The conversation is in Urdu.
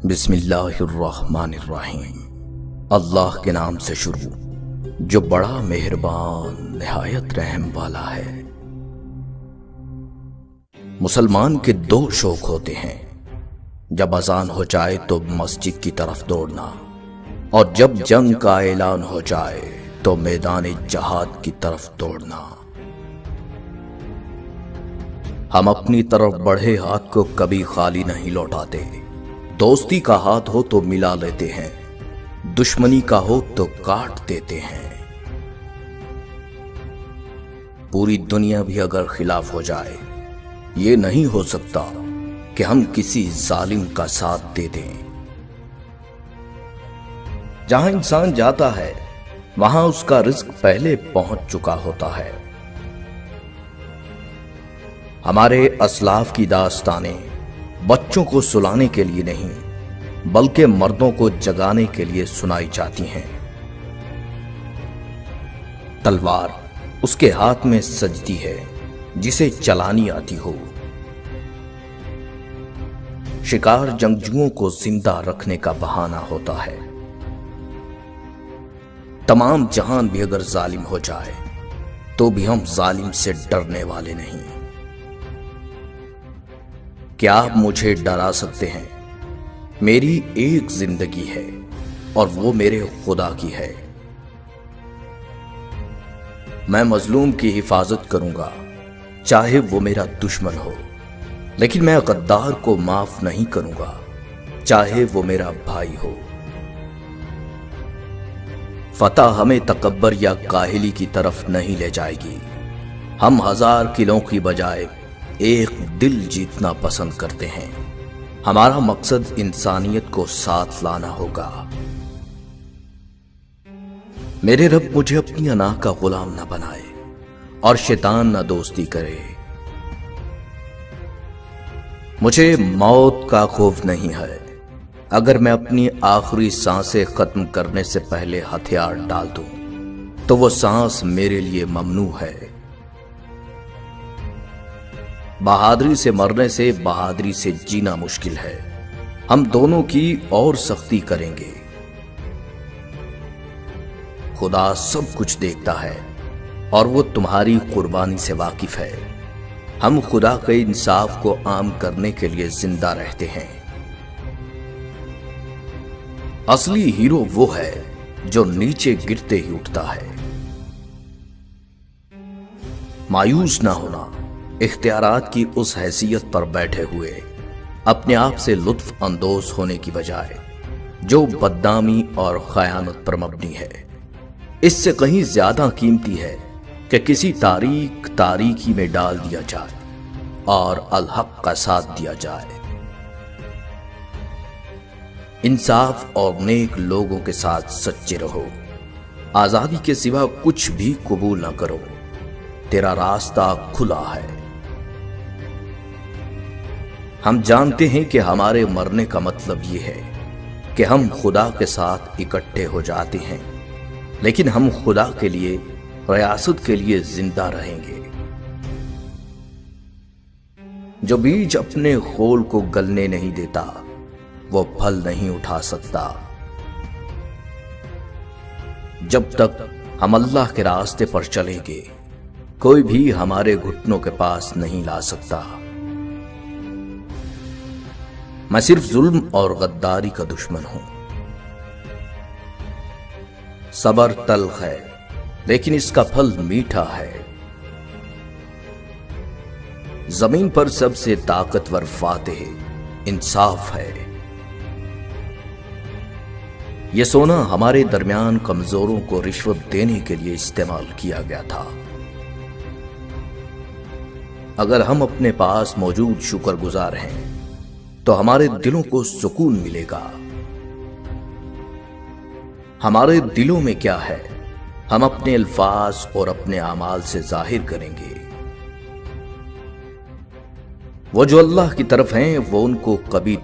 بسم اللہ الرحمن الرحیم۔ اللہ کے نام سے شروع جو بڑا مہربان نہایت رحم والا ہے۔ مسلمان کے دو شوق ہوتے ہیں، جب اذان ہو جائے تو مسجد کی طرف دوڑنا، اور جب جنگ کا اعلان ہو جائے تو میدان جہاد کی طرف دوڑنا۔ ہم اپنی طرف بڑھے ہاتھ کو کبھی خالی نہیں لوٹاتے، دوستی کا ہاتھ ہو تو ملا لیتے ہیں، دشمنی کا ہو تو کاٹ دیتے ہیں۔ پوری دنیا بھی اگر خلاف ہو جائے، یہ نہیں ہو سکتا کہ ہم کسی ظالم کا ساتھ دے دیں۔ جہاں انسان جاتا ہے وہاں اس کا رزق پہلے پہنچ چکا ہوتا ہے۔ ہمارے اسلاف کی داستانیں بچوں کو سلانے کے لیے نہیں بلکہ مردوں کو جگانے کے لیے سنائی جاتی ہیں۔ تلوار اس کے ہاتھ میں سجتی ہے جسے چلانی آتی ہو۔ شکار جنگجوؤں کو زندہ رکھنے کا بہانہ ہوتا ہے۔ تمام جہان بھی اگر ظالم ہو جائے تو بھی ہم ظالم سے ڈرنے والے نہیں۔ کیا آپ مجھے ڈرا سکتے ہیں؟ میری ایک زندگی ہے اور وہ میرے خدا کی ہے۔ میں مظلوم کی حفاظت کروں گا چاہے وہ میرا دشمن ہو، لیکن میں غدار کو معاف نہیں کروں گا چاہے وہ میرا بھائی ہو۔ فتح ہمیں تکبر یا کاہلی کی طرف نہیں لے جائے گی۔ ہم 1000 قلعوں کی بجائے ایک دل جیتنا پسند کرتے ہیں۔ ہمارا مقصد انسانیت کو ساتھ لانا ہوگا۔ میرے رب مجھے اپنی انا کا غلام نہ بنائے اور شیطان نہ دوستی کرے۔ مجھے موت کا خوف نہیں ہے۔ اگر میں اپنی آخری سانسیں ختم کرنے سے پہلے ہتھیار ڈال دوں تو وہ سانس میرے لیے ممنوع ہے۔ بہادری سے مرنے سے بہادری سے جینا مشکل ہے۔ ہم دونوں کی اور سختی کریں گے۔ خدا سب کچھ دیکھتا ہے اور وہ تمہاری قربانی سے واقف ہے۔ ہم خدا کے انصاف کو عام کرنے کے لیے زندہ رہتے ہیں۔ اصلی ہیرو وہ ہے جو نیچے گرتے ہی اٹھتا ہے۔ مایوس نہ ہونا، اختیارات کی اس حیثیت پر بیٹھے ہوئے اپنے آپ سے لطف اندوز ہونے کی بجائے جو بدنامی اور خیانت پر مبنی ہے، اس سے کہیں زیادہ قیمتی ہے کہ کسی تاریکی میں ڈال دیا جائے اور الحق کا ساتھ دیا جائے۔ انصاف اور نیک لوگوں کے ساتھ سچے رہو۔ آزادی کے سوا کچھ بھی قبول نہ کرو۔ تیرا راستہ کھلا ہے۔ ہم جانتے ہیں کہ ہمارے مرنے کا مطلب یہ ہے کہ ہم خدا کے ساتھ اکٹھے ہو جاتے ہیں، لیکن ہم خدا کے لیے، ریاست کے لیے زندہ رہیں گے۔ جو بیج اپنے خول کو گلنے نہیں دیتا وہ پھل نہیں اٹھا سکتا۔ جب تک ہم اللہ کے راستے پر چلیں گے کوئی بھی ہمارے گھٹنوں کے پاس نہیں لا سکتا۔ میں صرف ظلم اور غداری کا دشمن ہوں۔ صبر تلخ ہے لیکن اس کا پھل میٹھا ہے۔ زمین پر سب سے طاقتور فاتح انصاف ہے۔ یہ سونا ہمارے درمیان کمزوروں کو رشوت دینے کے لیے استعمال کیا گیا تھا۔ اگر ہم اپنے پاس موجود شکر گزار ہیں تو ہمارے دلوں کو سکون ملے گا۔ ہمارے دلوں میں کیا ہے ہم اپنے الفاظ اور اپنے اعمال سے ظاہر کریں گے۔ وہ جو اللہ کی طرف ہیں وہ ان کو کبھی